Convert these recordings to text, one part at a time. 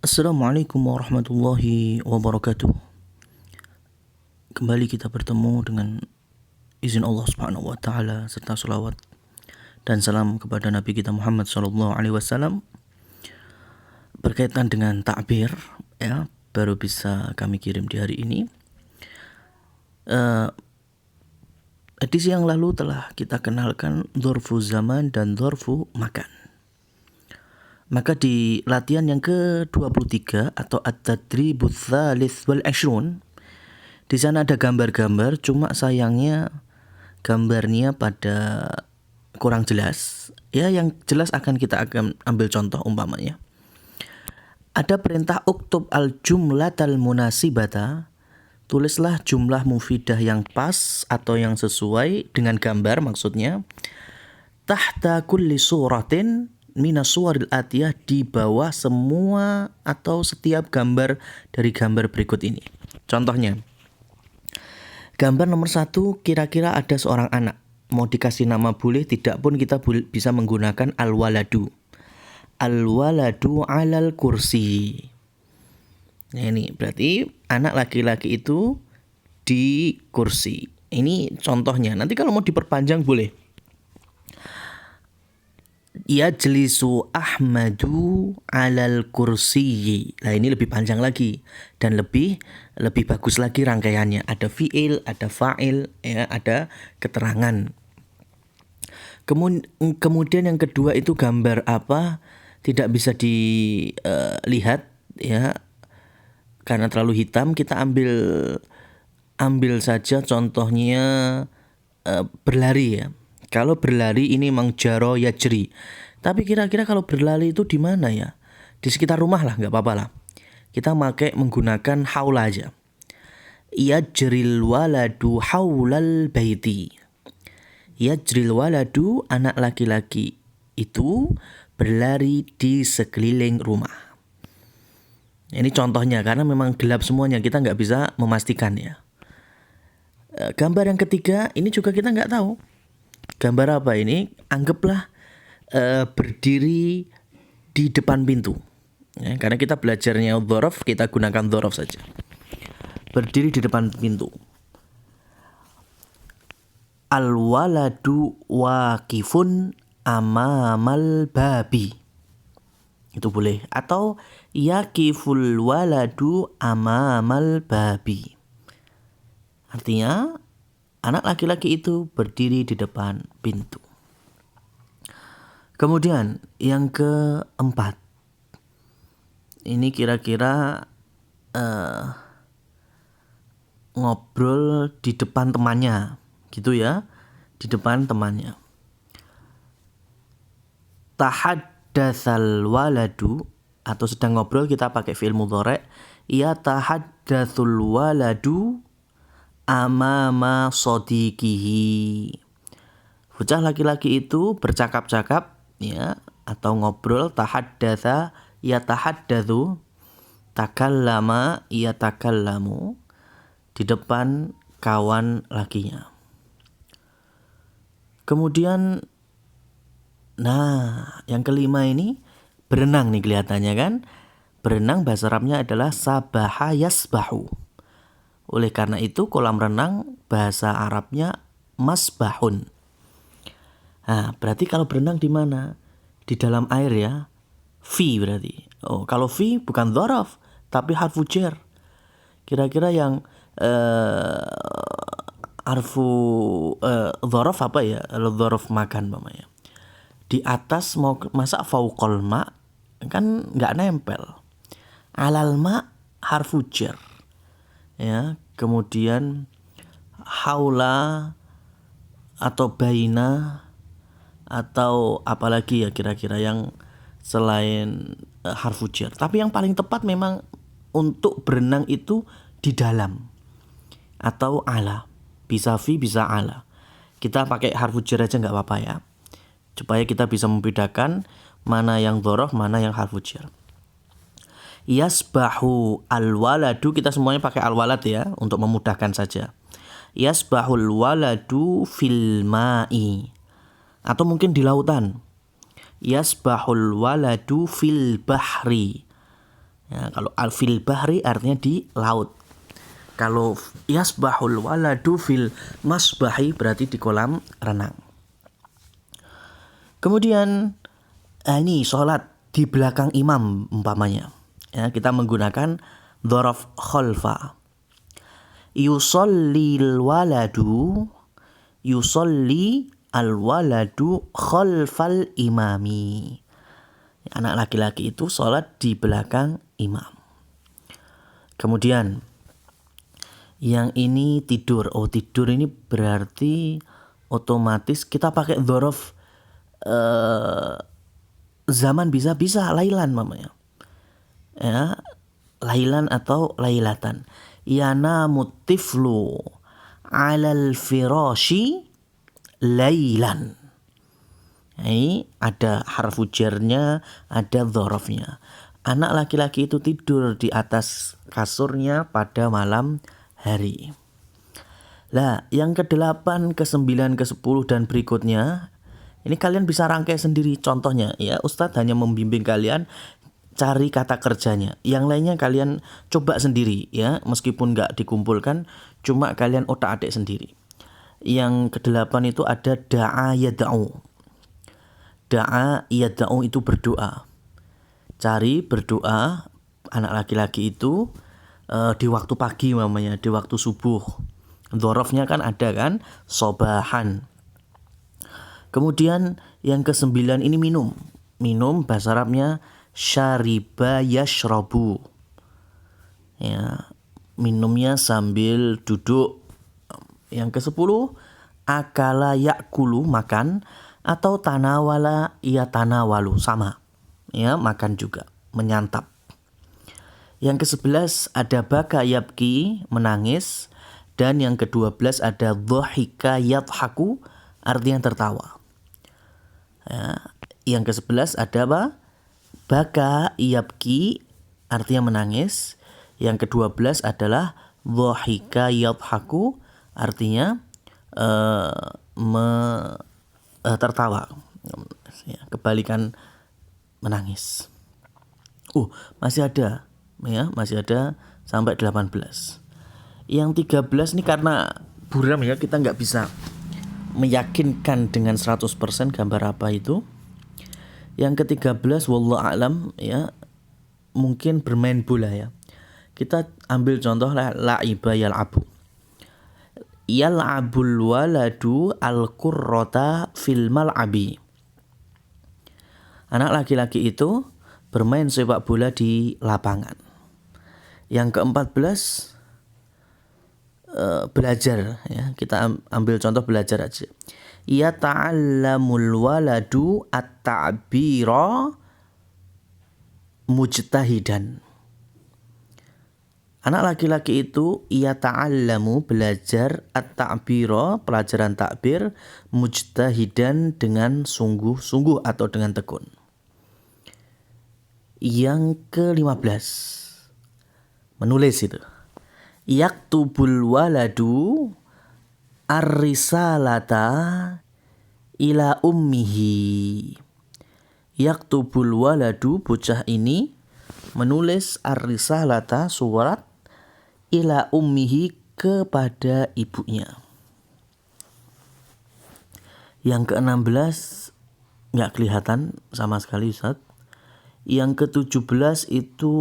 Assalamualaikum warahmatullahi wabarakatuh. Kembali kita bertemu dengan izin Allah Subhanahu wa taala serta selawat dan salam kepada Nabi kita Muhammad sallallahu alaihi wasallam. Berkaitan dengan takbir, ya, baru bisa kami kirim di hari ini. Edisi yang lalu telah kita kenalkan dzarfu zaman dan dzarfu makan. Maka di latihan yang ke-23 atau at-tadribus tsalits wal 20, di sana ada gambar-gambar, cuma sayangnya gambarnya pada kurang jelas. Ya, yang jelas akan ambil contoh umpamanya. Ada perintah uktub al-jumlatal munasibata, tulislah jumlah mufidah yang pas atau yang sesuai dengan gambar maksudnya. Tahta kulli suratin minas suwaril atiyah, di bawah semua atau setiap gambar dari gambar berikut ini. Contohnya, gambar nomor 1 kira-kira ada seorang anak. Mau dikasih nama boleh, tidak pun kita bisa menggunakan al-waladu. Al-waladu alal kursi. Nah, ini berarti anak laki-laki itu di kursi. Ini contohnya. Nanti kalau mau diperpanjang boleh. Yajlisu Ahmadu alal kursiyi. Nah, ini lebih panjang lagi dan lebih bagus lagi rangkaiannya. Ada fi'il, ada fa'il, ya, ada keterangan. Kemudian yang kedua itu gambar apa? Tidak bisa dilihat, ya, karena terlalu hitam. Kita ambil saja contohnya berlari, ya. Kalau berlari ini memang jaro yajri. Tapi kira-kira kalau berlari itu di mana ya? Di sekitar rumah lah, nggak apa-apa lah. Kita menggunakan haula aja. Yajril waladu haulal baiti. Yajril waladu, anak laki-laki itu berlari di sekeliling rumah. Ini contohnya, karena memang gelap semuanya, kita nggak bisa memastikan, ya. Gambar yang ketiga ini juga kita nggak tahu. Gambar apa ini? Anggaplah berdiri di depan pintu, ya, karena kita belajarnya dzaraf, kita gunakan dzaraf saja. Berdiri di depan pintu. Al-waladu waqifun amamal babi. Itu boleh. Atau yaqiful waladu amamal babi. Artinya anak laki-laki itu berdiri di depan pintu. Kemudian yang keempat, ini kira-kira ngobrol di depan temannya, gitu ya, di depan temannya. Tahaddatsal waladu, atau sedang ngobrol kita pakai fi'il mudhari'. Ya tahaddatsul waladu amama sodiqihi. Bocah laki-laki itu bercakap-cakap, ya, atau ngobrol. Tahaddatsa yatahaddatsu, takallama yatakallamu, di depan kawan lakinya. Kemudian yang kelima ini berenang nih kelihatannya kan. Berenang bahasa Arabnya adalah sabaha yasbahu. Oleh karena itu kolam renang bahasa Arabnya masbahun. Nah, berarti kalau berenang di mana? Di dalam air, ya. Fi berarti. Oh, kalau fi bukan dzaraf tapi harfu jar. Kira-kira yang harfu dzaraf apa ya? Kalau dzaraf makan namanya. Di atas mau masak fauqal ma, kan enggak nempel. Alal ma harfu jar. Ya, kemudian haula atau baina atau apalagi ya kira-kira yang selain harfu jar. Tapi yang paling tepat memang untuk berenang itu di dalam atau ala. Bisa fi, bisa ala. Kita pakai harfu jar aja nggak apa-apa, ya, supaya kita bisa membedakan mana yang dzaraf, mana yang harfu jar. Yasbahu al-waladu, kita semuanya pakai al-walad, ya, untuk memudahkan saja. Yasbahul waladu fil ma'i, atau mungkin di lautan. Yasbahul waladu fil bahri, Ya, kalau fil bahri artinya di laut. Kalau yasbahul waladu fil masbahi berarti di kolam renang. Kemudian ini sholat di belakang imam umpamanya. Ya, kita menggunakan dzaraf khalfa. Yusallil waladu, yusalli al waladu khalfal imami. Anak laki-laki itu sholat di belakang imam. Kemudian yang ini tidur. Oh, tidur ini berarti otomatis kita pakai dzaraf zaman bisa lailan mamanya. Ya, lailan atau lailatan. Yanamu tiflu 'alal firashi lailan. Ini ada harfu jarnya, ada dzarafnya. Anak laki-laki itu tidur di atas kasurnya pada malam hari. Lah, yang ke-8, ke-9, ke-10 dan berikutnya, ini kalian bisa rangkai sendiri contohnya ya. Ustadz hanya membimbing kalian cari kata kerjanya. Yang lainnya kalian coba sendiri ya, meskipun nggak dikumpulkan, cuma kalian otak-atik sendiri. Yang ke-8 itu ada da'a yada'u. Da'a yada'u itu berdoa. Cari berdoa anak laki-laki itu di waktu pagi namanya, di waktu subuh. Dzarafnya kan ada kan, sobahan. Kemudian yang ke-9 ini minum. Minum bahasa Arabnya syariba yashrabu. Ya, minumnya sambil duduk. Yang ke-10 akala yakulu, makan, atau tanawala yatanawalu, sama. Ya, makan juga, menyantap. Yang ke-11 ada baka yabki, menangis, dan yang ke-12 ada dhahika yadhaku, artinya tertawa. Ya, yang ke-11 ada apa? Baka yabki, artinya menangis. Yang ke-12 adalah dhahika yadhaku, artinya tertawa. Ya, kebalikan menangis. Masih ada ya, masih ada sampai 18. Yang 13 ini karena buram ya, kita nggak bisa meyakinkan dengan 100% gambar apa itu. Yang ke-13 wallahu a'lam ya, mungkin bermain bola ya. Kita ambil contoh la'iba yal'abu. Yal'abul waladu al-qurrata fil mal'abi. Anak laki-laki itu bermain sepak bola di lapangan. Yang ke-14 belajar ya. Kita ambil contoh belajar aja. Ya ta'allamul waladu at-ta'bira mujtahidan. Anak laki-laki itu ia ta'allamu, belajar, at-ta'bira, pelajaran takbir, mujtahidan, dengan sungguh-sungguh atau dengan tekun. Yang ke-15 menulis itu. Yaktubul waladu ar-risalata ila ummihi. Yaktubul waladu, bocah ini menulis ar-risalata, surat, ila ummihi, kepada ibunya. Yang ke-16 nggak kelihatan sama sekali Ustaz. Yang ke-17 itu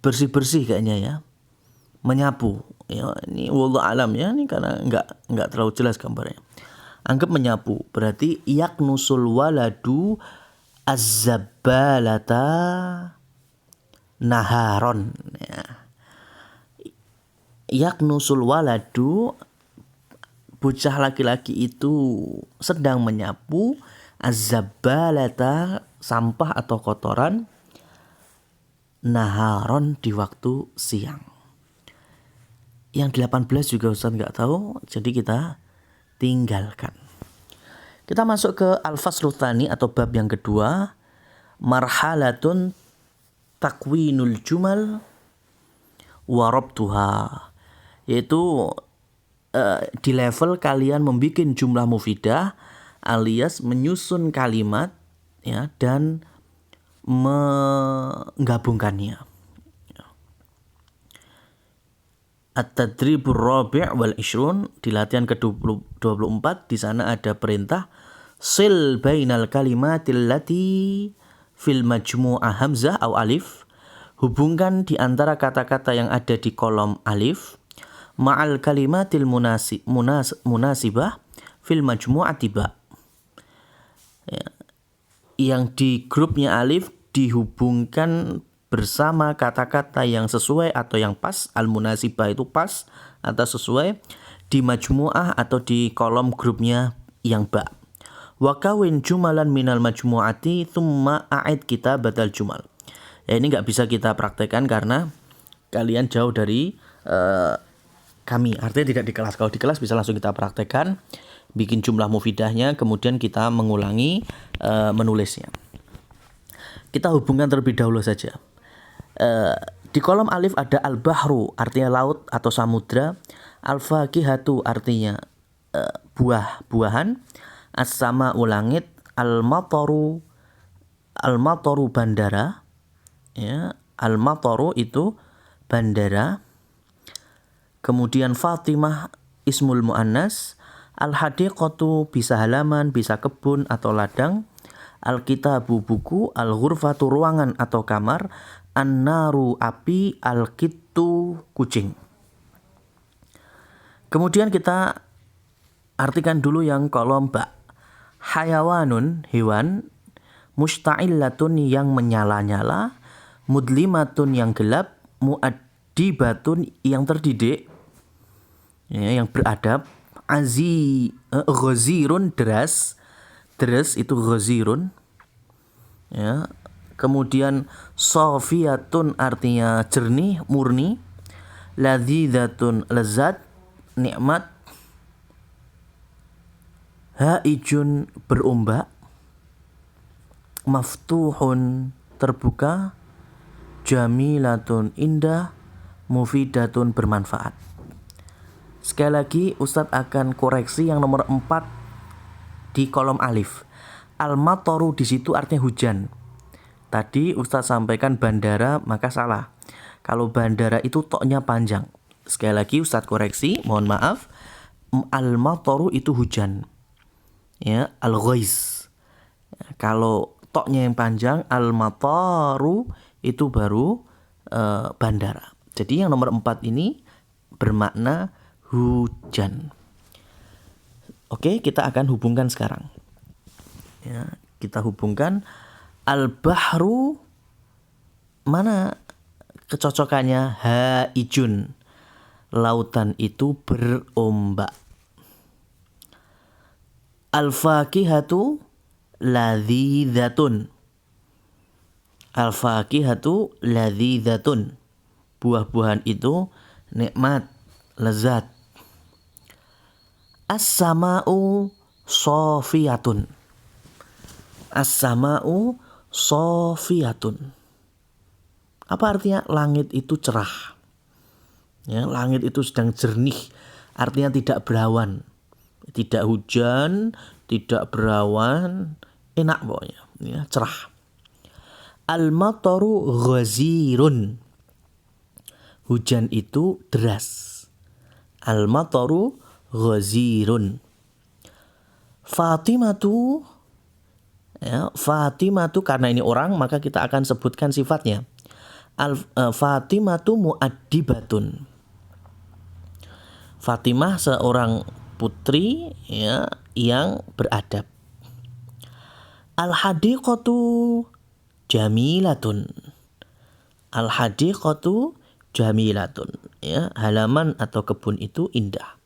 bersih-bersih kayaknya ya, menyapu ya. Ini wallahu alam ya, ini karena nggak terlalu jelas gambarnya. Anggap menyapu, berarti yaknusul waladu az-zabbalata naharon ya. Yaknusul waladu, bocah laki-laki itu sedang menyapu az-zabbalata, sampah atau kotoran, naharon, di waktu siang. Yang 18 juga Ustaz nggak tahu, jadi kita tinggalkan. Kita masuk ke al-faslu tsani atau bab yang kedua, marhalatun takwinul jumal wa rabtuha, yaitu di level kalian membuat jumlah mufidah alias menyusun kalimat ya, dan menggabungkannya. At-tadribur rabi' wal ishrun, di latihan ke-24 di sana ada perintah sil bainal kalimatil lati fil majmu'ah hamzah atau alif, hubungkan di antara kata-kata yang ada di kolom alif ma'al kalimatil munasibah fil majmu'ati ba. Ya. Yang di grupnya alif dihubungkan bersama kata-kata yang sesuai atau yang pas, al-munasibah itu pas atau sesuai, di majmu'ah atau di kolom grupnya yang ba. Wa kawin jumalan minal majmu'ati thumma a'id kitabatal jumal. Ya, ini nggak bisa kita praktekkan karena kalian jauh dari kami, artinya tidak di kelas. Kalau di kelas bisa langsung kita praktekkan, bikin jumlah mufidahnya, kemudian kita mengulangi menulisnya. Kita hubungkan terlebih dahulu saja. Di kolom alif ada al-bahru, artinya laut atau samudra. Al-fakihatu, artinya buah-buahan. As-sama'u, langit. Al-mataru bandara. Ya, al-mataru itu bandara. Kemudian Fatimah ismul muannas. Al-hadiqatu bisa halaman, bisa kebun atau ladang. Al-kitabu buku. Al-ghurfatu ruangan atau kamar. An-naru api. Al-kittu kucing. Kemudian kita artikan dulu yang kolom ba. Hayawanun, hewan. Musta'illatun, yang menyala-nyala. Mudlimatun, yang gelap. Mu'addibatun, yang terdidik, ya, yang beradab. Ghazirun, deras itu ghazirun, ya. Kemudian sofiyatun, artinya jernih, murni. Ladzidatun, lezat, nikmat. Haijun, berombak. Maftuhun, terbuka. Jamilatun, indah. Mufidatun, bermanfaat. Sekali lagi Ustadz akan koreksi yang nomor 4 di kolom alif. Al-mataru di situ artinya hujan. Tadi Ustadz sampaikan bandara, maka salah. Kalau bandara itu toknya panjang. Sekali lagi Ustadz koreksi, mohon maaf. Al-mataru itu hujan. Ya, al-ghaiz. Kalau toknya yang panjang, al-mataru itu baru bandara. Jadi yang nomor 4 ini bermakna hujan. Oke, kita akan hubungkan sekarang. Ya, kita hubungkan al-bahru, mana kecocokannya? Haijun, lautan itu berombak. Al-fakihatu ladzidatun. Al-fakihatu ladzidatun. Buah-buahan itu nikmat, lezat. As-sama'u sofiyatun. As-sama'u sofiyatun. Apa artinya? Langit itu cerah. Ya, langit itu sedang jernih. Artinya tidak berawan. Tidak hujan, tidak berawan. Enak pokoknya. Ya, cerah. Al-mataru ghazirun. Hujan itu deras. Al-mataru ghazirun. Fatimatu, ya, Fatimatu karena ini orang maka kita akan sebutkan sifatnya. Fatimatu mu'addibatun. Fatimah seorang putri, ya, yang beradab. Al-hadiqatu jamilatun. Al-hadiqatu jamilatun, ya, halaman atau kebun itu indah.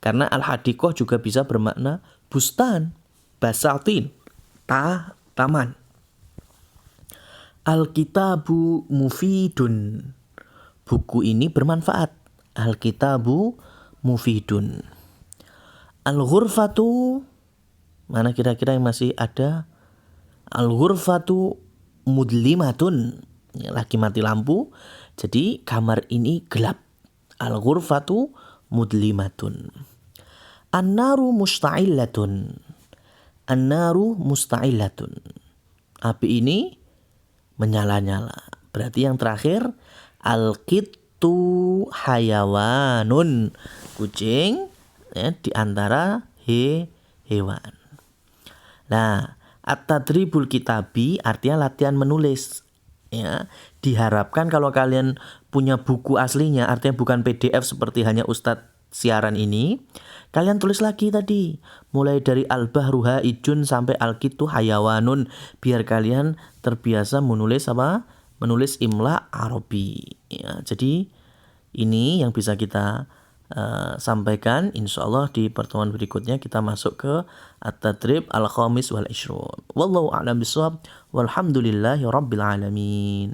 Karena al-hadiqah juga bisa bermakna bustan, basatin, taman. Al-kitabu mufidun. Buku ini bermanfaat. Al-kitabu mufidun. Al-ghurfatu, mana kira-kira yang masih ada? Al-ghurfatu mudlimatun. Ya, lagi mati lampu. Jadi kamar ini gelap. Al-ghurfatu mudlimatun. An-naru musta'illatun. An-naru musta'illatun. Api ini menyala-nyala. Berarti yang terakhir al-qittu hayawanun, kucing ya, di antara hewan. Nah, at-tadribul kitabi artinya latihan menulis. Ya, diharapkan kalau kalian punya buku aslinya, artinya bukan PDF seperti hanya Ustadz siaran ini, kalian tulis lagi tadi, mulai dari al-bahru haijun sampai al-qittu hayawanun, biar kalian terbiasa menulis apa? Menulis imla Arabi. Ya, jadi ini yang bisa kita sampaikan. Insyaallah di pertemuan berikutnya kita masuk ke at-tadrib al-khamis wal ishrun. Wallahu a'lam bishawab. Walhamdulillahi rabbil alamin.